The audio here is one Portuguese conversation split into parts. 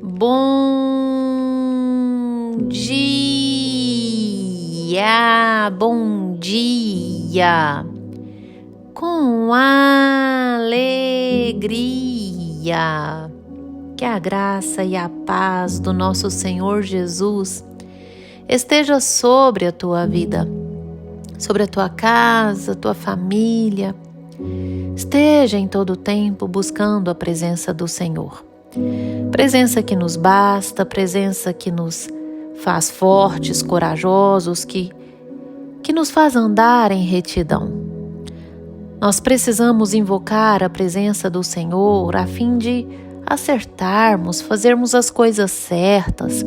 Bom dia, bom dia, com alegria. Que a graça e a paz do nosso Senhor Jesus esteja sobre a tua vida, sobre a tua casa, tua família. Esteja em todo o tempo buscando a presença do Senhor. Presença que nos basta, presença que nos faz fortes, corajosos, que nos faz andar em retidão. Nós precisamos invocar a presença do Senhor a fim de acertarmos, fazermos as coisas certas.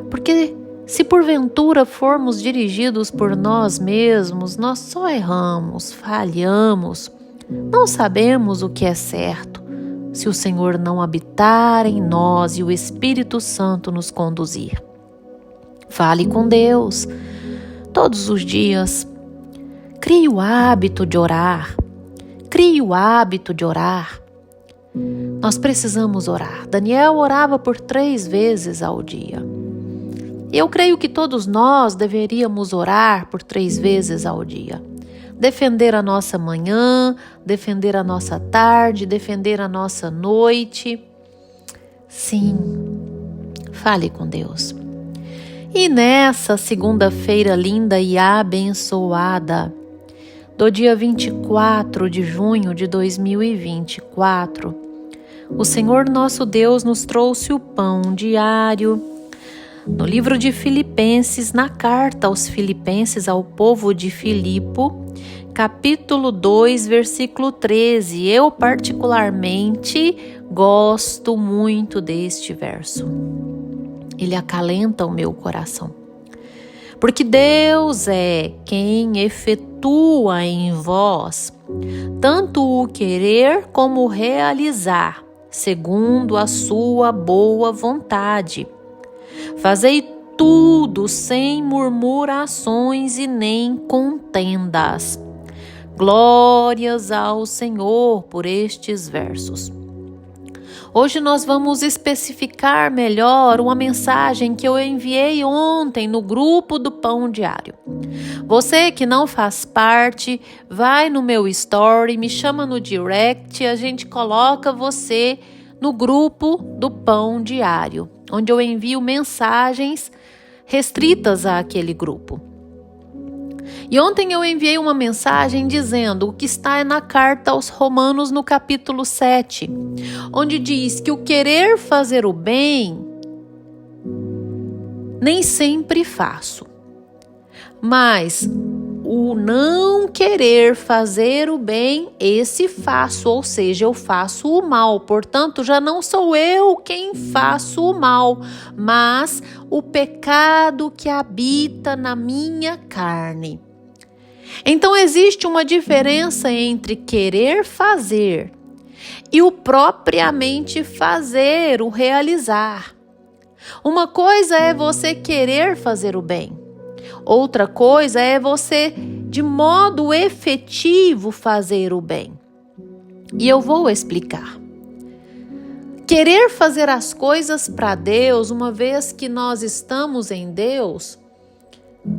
Porque se porventura formos dirigidos por nós mesmos, nós só erramos, falhamos, não sabemos o que é certo, se o Senhor não habitar em nós e o Espírito Santo nos conduzir. Fale com Deus todos os dias. Crie o hábito de orar. Crie o hábito de orar. Nós precisamos orar. Daniel orava por 3 vezes ao dia. Eu creio que todos nós deveríamos orar por 3 vezes ao dia. Defender a nossa manhã, defender a nossa tarde, defender a nossa noite. Sim, fale com Deus. E nessa segunda-feira linda e abençoada, do dia 24 de junho de 2024, o Senhor nosso Deus nos trouxe o pão diário. No livro de Filipenses, na carta aos Filipenses, ao povo de Filipo, capítulo 2, versículo 13. Eu particularmente gosto muito deste verso. Ele acalenta o meu coração. Porque Deus é quem efetua em vós tanto o querer como o realizar, segundo a sua boa vontade. Fazei tudo sem murmurações e nem contendas. Glórias ao Senhor por estes versos. Hoje nós vamos especificar melhor uma mensagem que eu enviei ontem no grupo do Pão Diário. Você que não faz parte, vai no meu story, me chama no direct, a gente coloca você no grupo do Pão Diário, onde eu envio mensagens restritas àquele grupo. E ontem eu enviei uma mensagem dizendo o que está na carta aos Romanos no capítulo 7, onde diz que o querer fazer o bem nem sempre faço, mas o não querer fazer o bem, esse faço, ou seja, eu faço o mal. Portanto, já não sou eu quem faço o mal, mas o pecado que habita na minha carne. Então, existe uma diferença entre querer fazer e o propriamente fazer, o realizar. Uma coisa é você querer fazer o bem. Outra coisa é você, de modo efetivo, fazer o bem. E eu vou explicar. Querer fazer as coisas para Deus, uma vez que nós estamos em Deus,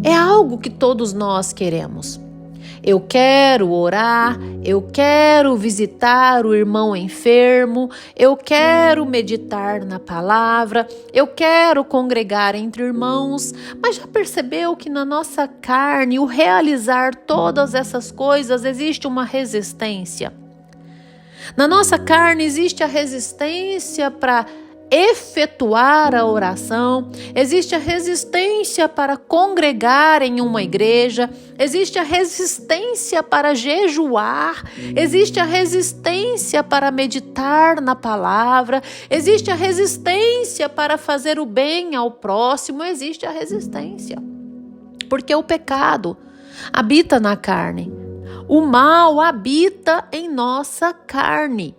é algo que todos nós queremos. Eu quero orar, eu quero visitar o irmão enfermo, eu quero meditar na palavra, eu quero congregar entre irmãos, mas já percebeu que na nossa carne, o realizar todas essas coisas, existe uma resistência? Na nossa carne existe a resistência para efetuar a oração, existe a resistência para congregar em uma igreja, existe a resistência para jejuar, existe a resistência para meditar na palavra, existe a resistência para fazer o bem ao próximo, existe a resistência. Porque o pecado habita na carne, o mal habita em nossa carne.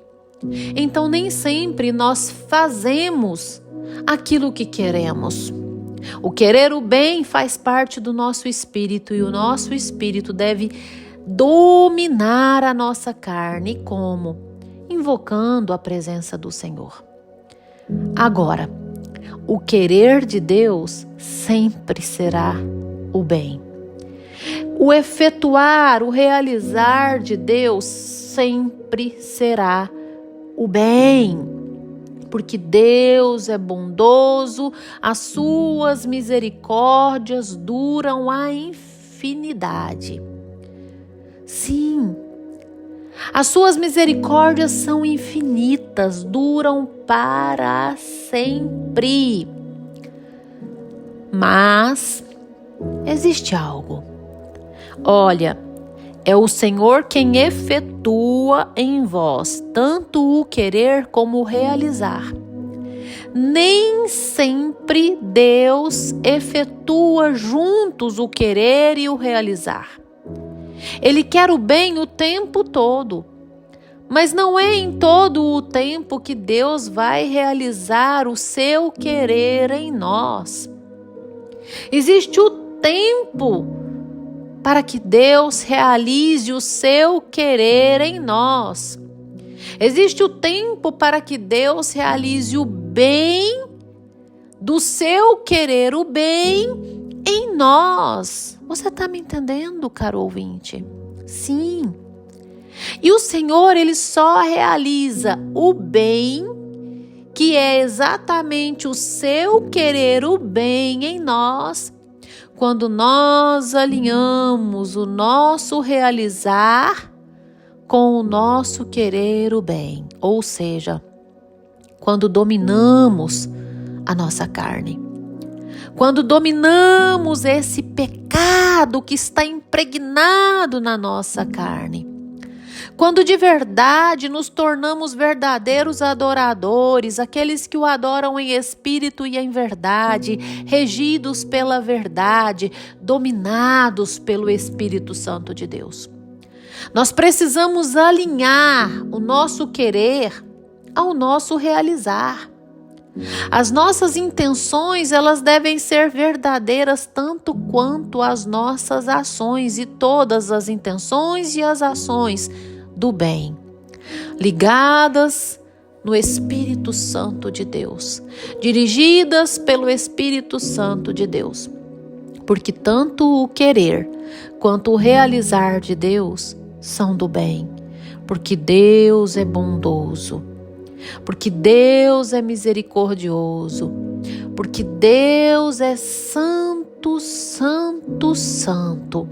Então, nem sempre nós fazemos aquilo que queremos. O querer o bem faz parte do nosso espírito e o nosso espírito deve dominar a nossa carne. Como? Invocando a presença do Senhor. Agora, o querer de Deus sempre será o bem. O efetuar, o realizar de Deus sempre será o bem. Porque Deus é bondoso, as suas misericórdias duram a infinidade. Sim, as suas misericórdias são infinitas, duram para sempre. Mas existe algo. Olha, é o Senhor quem efetua em vós tanto o querer como o realizar. Nem sempre Deus efetua juntos o querer e o realizar. Ele quer o bem o tempo todo, mas não é em todo o tempo que Deus vai realizar o seu querer em nós. Existe o tempo para que Deus realize o seu querer em nós. Existe o tempo para que Deus realize o bem do seu querer, o bem em nós. Você está me entendendo, caro ouvinte? Sim. E o Senhor, Ele só realiza o bem, que é exatamente o seu querer, o bem em nós, quando nós alinhamos o nosso realizar com o nosso querer o bem. Ou seja, quando dominamos a nossa carne. Quando dominamos esse pecado que está impregnado na nossa carne. Quando de verdade nos tornamos verdadeiros adoradores, aqueles que o adoram em espírito e em verdade, regidos pela verdade, dominados pelo Espírito Santo de Deus. Nós precisamos alinhar o nosso querer ao nosso realizar. As nossas intenções, elas devem ser verdadeiras tanto quanto as nossas ações, e todas as intenções e as ações do bem, ligadas no Espírito Santo de Deus, dirigidas pelo Espírito Santo de Deus. Porque tanto o querer quanto o realizar de Deus são do bem, porque Deus é bondoso. Porque Deus é misericordioso, porque Deus é santo, santo, santo.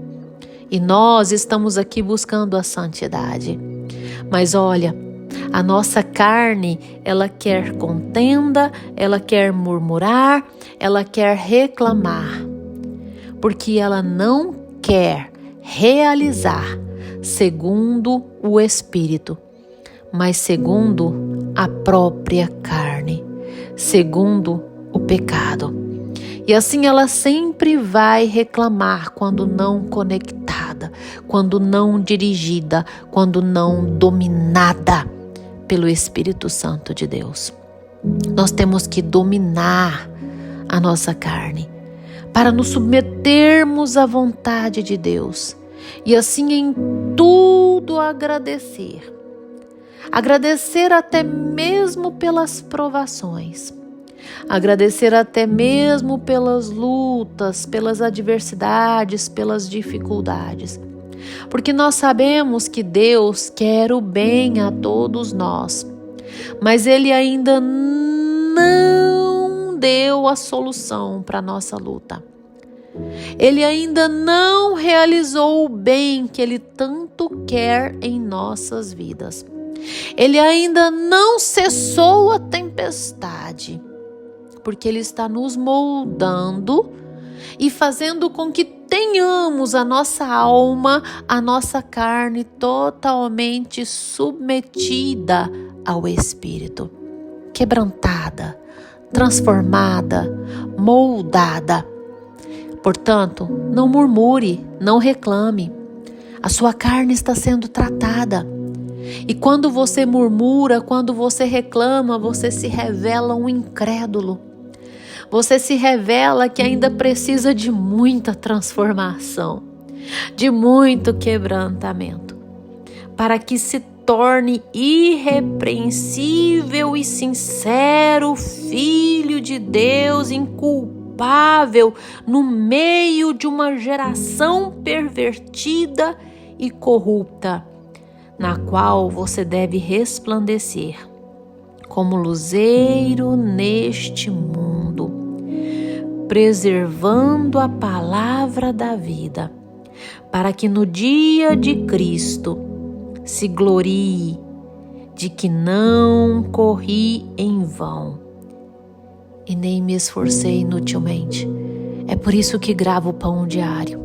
E nós estamos aqui buscando a santidade. Mas olha, a nossa carne, ela quer contenda, ela quer murmurar, ela quer reclamar, porque ela não quer realizar segundo o Espírito, mas segundo a própria carne, segundo o pecado. E assim ela sempre vai reclamar quando não conectada, quando não dirigida, quando não dominada pelo Espírito Santo de Deus. Nós temos que dominar a nossa carne para nos submetermos à vontade de Deus e assim em tudo agradecer. Agradecer até mesmo pelas provações. Agradecer até mesmo pelas lutas, pelas adversidades, pelas dificuldades. Porque nós sabemos que Deus quer o bem a todos nós. Mas Ele ainda não deu a solução para a nossa luta. Ele ainda não realizou o bem que Ele tanto quer em nossas vidas. Ele ainda não cessou a tempestade, porque Ele está nos moldando e fazendo com que tenhamos a nossa alma, a nossa carne totalmente submetida ao Espírito, quebrantada, transformada, moldada. Portanto, não murmure, não reclame. A sua carne está sendo tratada. E quando você murmura, quando você reclama, você se revela um incrédulo. Você se revela que ainda precisa de muita transformação, de muito quebrantamento, para que se torne irrepreensível e sincero filho de Deus, inculpável no meio de uma geração pervertida e corrupta, na qual você deve resplandecer como luzeiro neste mundo, preservando a palavra da vida, para que no dia de Cristo se glorie de que não corri em vão e nem me esforcei inutilmente. É por isso que gravo o pão diário,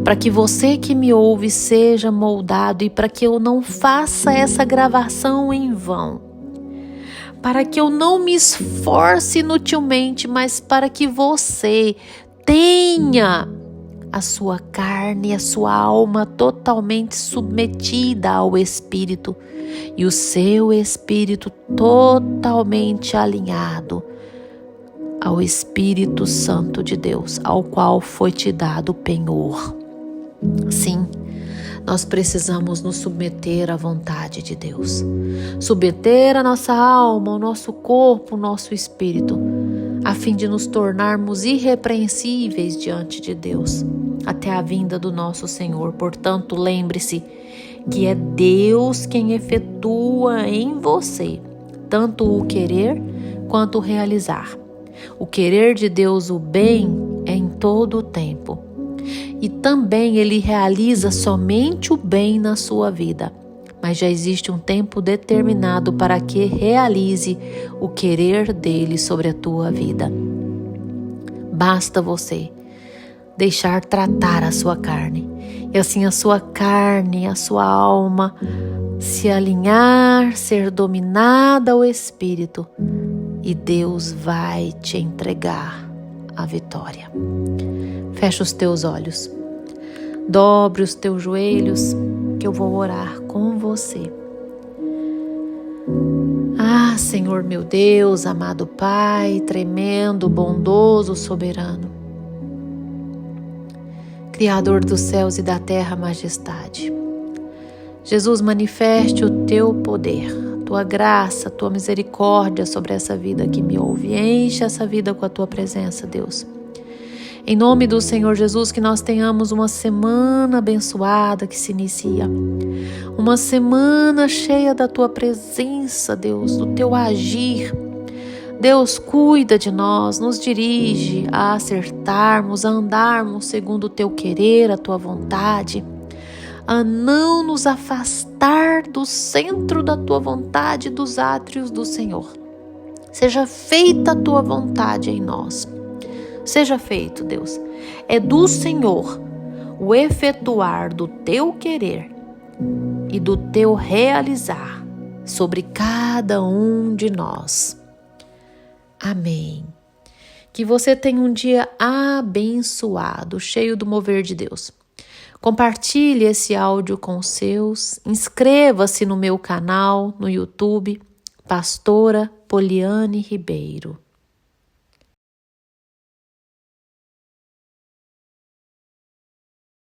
para que você que me ouve seja moldado e para que eu não faça essa gravação em vão, para que eu não me esforce inutilmente, mas para que você tenha a sua carne, a sua alma totalmente submetida ao Espírito e o seu espírito totalmente alinhado ao Espírito Santo de Deus, ao qual foi te dado o penhor. Sim, nós precisamos nos submeter à vontade de Deus, submeter a nossa alma, o nosso corpo, o nosso espírito, a fim de nos tornarmos irrepreensíveis diante de Deus, até a vinda do nosso Senhor. Portanto, lembre-se que é Deus quem efetua em você tanto o querer quanto o realizar. O querer de Deus, o bem, é em todo o tempo. E também Ele realiza somente o bem na sua vida. Mas já existe um tempo determinado para que realize o querer dele sobre a tua vida. Basta você deixar tratar a sua carne, e assim a sua carne, a sua alma se alinhar, ser dominada ao Espírito, e Deus vai te entregar a vitória. Fecha os teus olhos, dobre os teus joelhos, que eu vou orar com você. Ah, Senhor meu Deus, amado Pai, tremendo, bondoso, soberano, Criador dos céus e da terra, majestade. Jesus, manifeste o teu poder, tua graça, tua misericórdia sobre essa vida que me ouve. Enche essa vida com a tua presença, Deus. Em nome do Senhor Jesus, que nós tenhamos uma semana abençoada que se inicia. Uma semana cheia da tua presença, Deus, do teu agir. Deus, cuida de nós, nos dirige a acertarmos, a andarmos segundo o teu querer, a tua vontade, a não nos afastar do centro da tua vontade, dos átrios do Senhor. Seja feita a tua vontade em nós. Seja feito, Deus. É do Senhor o efetuar do teu querer e do teu realizar sobre cada um de nós. Amém. Que você tenha um dia abençoado, cheio do mover de Deus. Compartilhe esse áudio com os seus. Inscreva-se no meu canal no YouTube, Pastora Poliane Ribeiro.